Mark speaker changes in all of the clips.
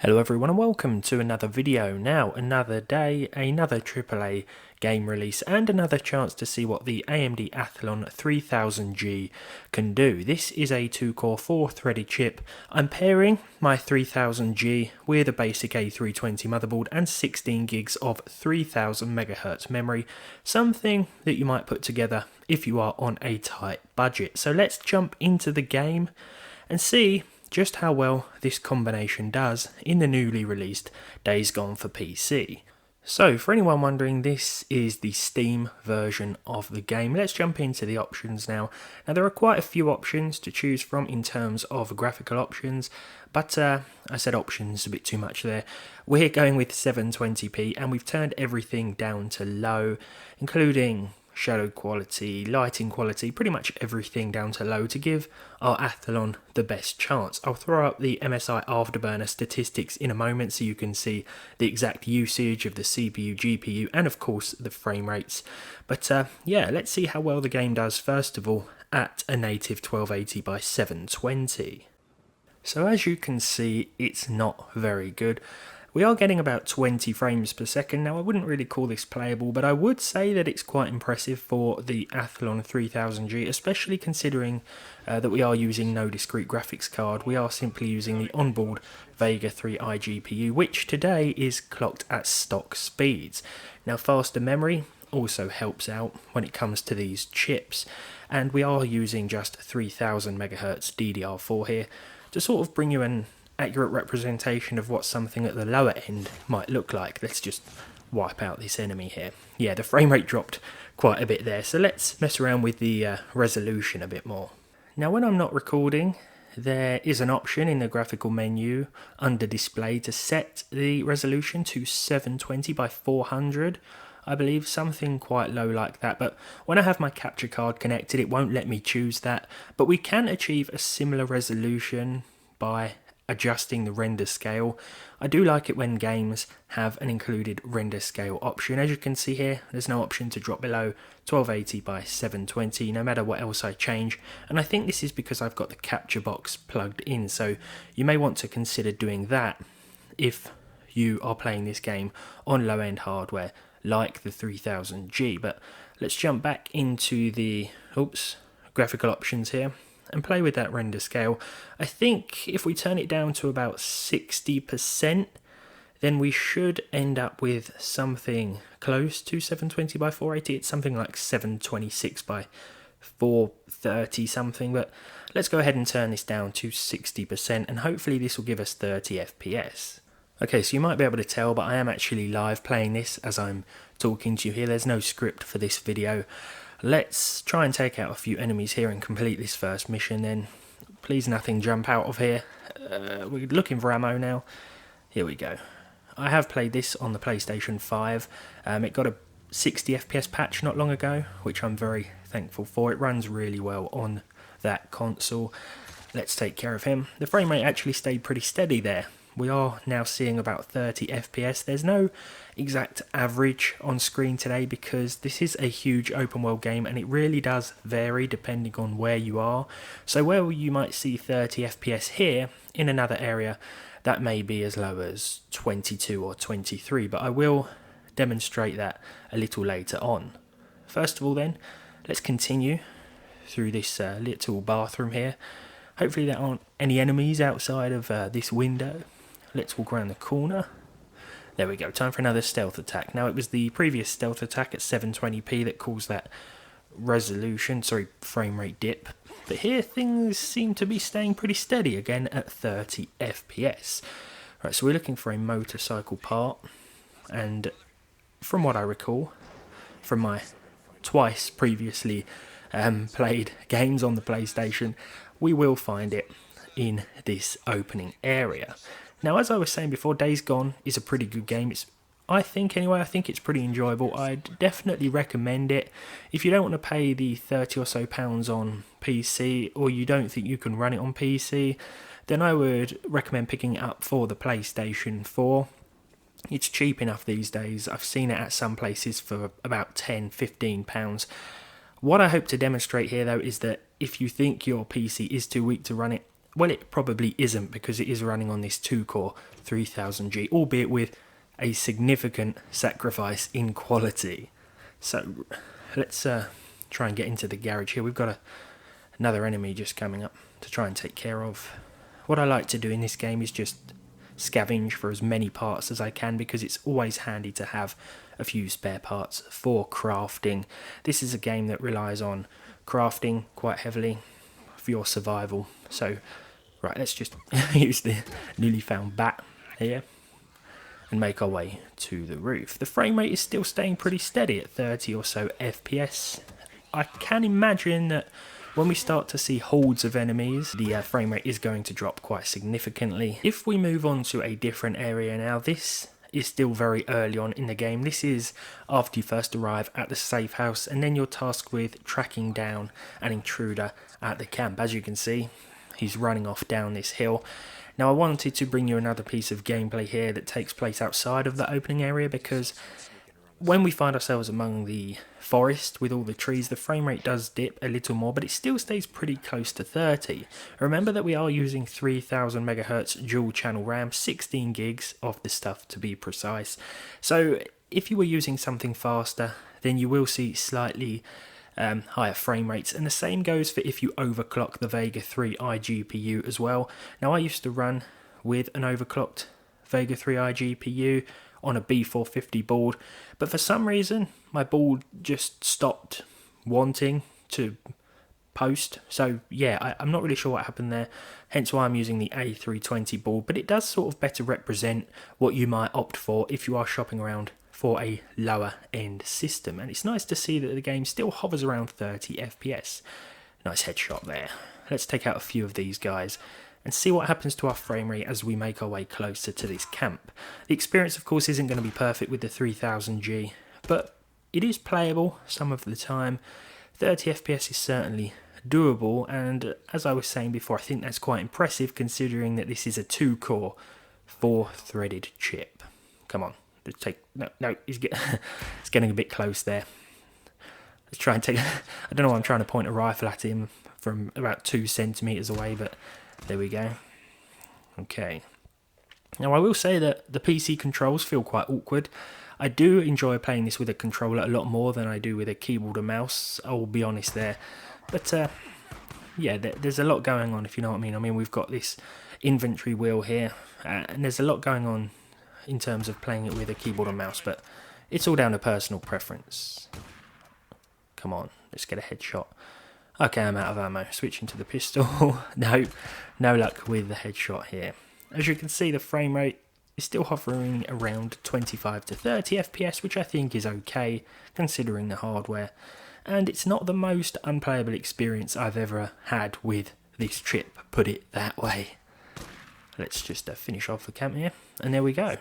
Speaker 1: Hello everyone and welcome to another video. Now, another day, another AAA game release and another chance to see what the AMD Athlon 3000G can do. This is a 2-core 4-threaded chip. I'm pairing my 3000G with a basic A320 motherboard and 16 gigs of 3000 MHz memory, something that you might put together if you are on a tight budget. So let's jump into the game and see just how well this combination does in the newly released Days Gone for PC. So, for anyone wondering, this is the Steam version of the game. Let's jump into the options now. Now, there are quite a few options to choose from in terms of graphical options, but I said options a bit too much there. We're going with 720p, and we've turned everything down to low, including shadow quality, lighting quality, pretty much everything down to low to give our Athlon the best chance. I'll throw up the MSI Afterburner statistics in a moment so you can see the exact usage of the CPU, GPU, and of course the frame rates. But yeah, let's see how well the game does first of all at a native 1280 by 720. So as you can see, it's not very good. We are getting about 20 frames per second. Now, I wouldn't really call this playable, but I would say that it's quite impressive for the Athlon 3000G, especially considering that we are using no discrete graphics card. We are simply using the onboard Vega 3i GPU, which today is clocked at stock speeds. Now, faster memory also helps out when it comes to these chips, and we are using just 3000 MHz DDR4 here to sort of bring you an accurate representation of what something at the lower end might look like. Let's just wipe out this enemy here. Yeah, the frame rate dropped quite a bit there, so let's mess around with the resolution a bit more. Now, when I'm not recording, there is an option in the graphical menu under display to set the resolution to 720 by 400. I believe something quite low like that, but when I have my capture card connected, it won't let me choose that. But we can achieve a similar resolution by adjusting the render scale. I do like it when games have an included render scale option. As you can see here, there's no option to drop below 1280 by 720 no matter what else I change, and I think this is because I've got the capture box plugged in, so you may want to consider doing that if you are playing this game on low-end hardware like the 3000G. But let's jump back into the graphical options here and play with that render scale. I think if we turn it down to about 60%, then we should end up with something close to 720 by 480. It's something like 726 by 430 something, but let's go ahead and turn this down to 60%, and hopefully this will give us 30 FPS. Okay, so you might be able to tell, but I am actually live playing this as I'm talking to you here. There's no script for this video. Let's try and take out a few enemies here and complete this first mission then. Please nothing jump out of here. We're looking for ammo now. Here we go. I have played this on the PlayStation 5. It got a 60 FPS patch not long ago, which I'm very thankful for. It runs really well on that console. Let's take care of him. The frame rate actually stayed pretty steady there. We are now seeing about 30 FPS. There's no exact average on screen today because this is a huge open world game and it really does vary depending on where you are. So where you might see 30 FPS here, in another area that may be as low as 22 or 23, but I will demonstrate that a little later on. First of all then, let's continue through this little bathroom here. Hopefully there aren't any enemies outside of this window. Let's walk around the corner. There we go, time for another stealth attack. Now, it was the previous stealth attack at 720p that caused that frame rate dip. But here things seem to be staying pretty steady again at 30 FPS. Right, so we're looking for a motorcycle part, and from what I recall, from my twice previously played games on the PlayStation, we will find it in this opening area. Now, as I was saying before, Days Gone is a pretty good game. I think it's pretty enjoyable. I'd definitely recommend it. If you don't want to pay the 30 or so pounds on PC, or you don't think you can run it on PC, then I would recommend picking it up for the PlayStation 4. It's cheap enough these days. I've seen it at some places for about £10-15. What I hope to demonstrate here, though, is that if you think your PC is too weak to run it, well, it probably isn't, because it is running on this 2-core 3000G, albeit with a significant sacrifice in quality. So let's try and get into the garage here. We've got another enemy just coming up to try and take care of. What I like to do in this game is just scavenge for as many parts as I can, because it's always handy to have a few spare parts for crafting. This is a game that relies on crafting quite heavily for your survival. So right, let's just use the newly found bat here and make our way to the roof. The frame rate is still staying pretty steady at 30 or so FPS. I can imagine that when we start to see hordes of enemies, the frame rate is going to drop quite significantly. If we move on to a different area now, this is still very early on in the game. This is after you first arrive at the safe house, and then you're tasked with tracking down an intruder at the camp. As you can see, he's running off down this hill. Now I wanted to bring you another piece of gameplay here that takes place outside of the opening area, because when we find ourselves among the forest with all the trees, the frame rate does dip a little more, but it still stays pretty close to 30. Remember that we are using 3000 MHz dual channel RAM, 16 gigs of the stuff to be precise. So if you were using something faster, then you will see slightly higher frame rates, and the same goes for if you overclock the Vega 3 iGPU as well. Now I used to run with an overclocked Vega 3 iGPU on a B450 board, but for some reason my board just stopped wanting to post. So yeah, I'm not really sure what happened there, hence why I'm using the A320 board, but it does sort of better represent what you might opt for if you are shopping around for a lower end system. And it's nice to see that the game still hovers around 30 FPS. Nice headshot there. Let's take out a few of these guys and see what happens to our frame rate as we make our way closer to this camp. The experience, of course, isn't going to be perfect with the 3000G, but it is playable some of the time. 30 FPS is certainly doable, and as I was saying before, I think that's quite impressive considering that this is a 2-core 4-threaded chip. Come on, let's take... No, it's getting a bit close there. Let's try and take... I don't know why I'm trying to point a rifle at him from about 2 centimeters away, but there we go. Okay. Now I will say that the PC controls feel quite awkward. I do enjoy playing this with a controller a lot more than I do with a keyboard and mouse, I'll be honest there. But yeah, there's a lot going on, if you know what I mean. I mean, we've got this inventory wheel here, and there's a lot going on in terms of playing it with a keyboard and mouse, but it's all down to personal preference. Come on, let's get a headshot. Okay, I'm out of ammo. Switching to the pistol. No luck with the headshot here. As you can see, the frame rate is still hovering around 25 to 30 FPS, which I think is okay considering the hardware. And it's not the most unplayable experience I've ever had with this chip, put it that way. Let's just finish off the camp here, and there we go.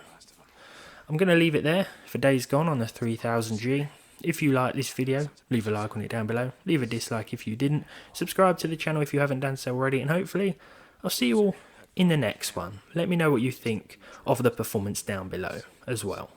Speaker 1: I'm going to leave it there for Days Gone on the 3000G. If you like this video, leave a like on it down below, leave a dislike if you didn't, subscribe to the channel if you haven't done so already, and hopefully I'll see you all in the next one. Let me know what you think of the performance down below as well.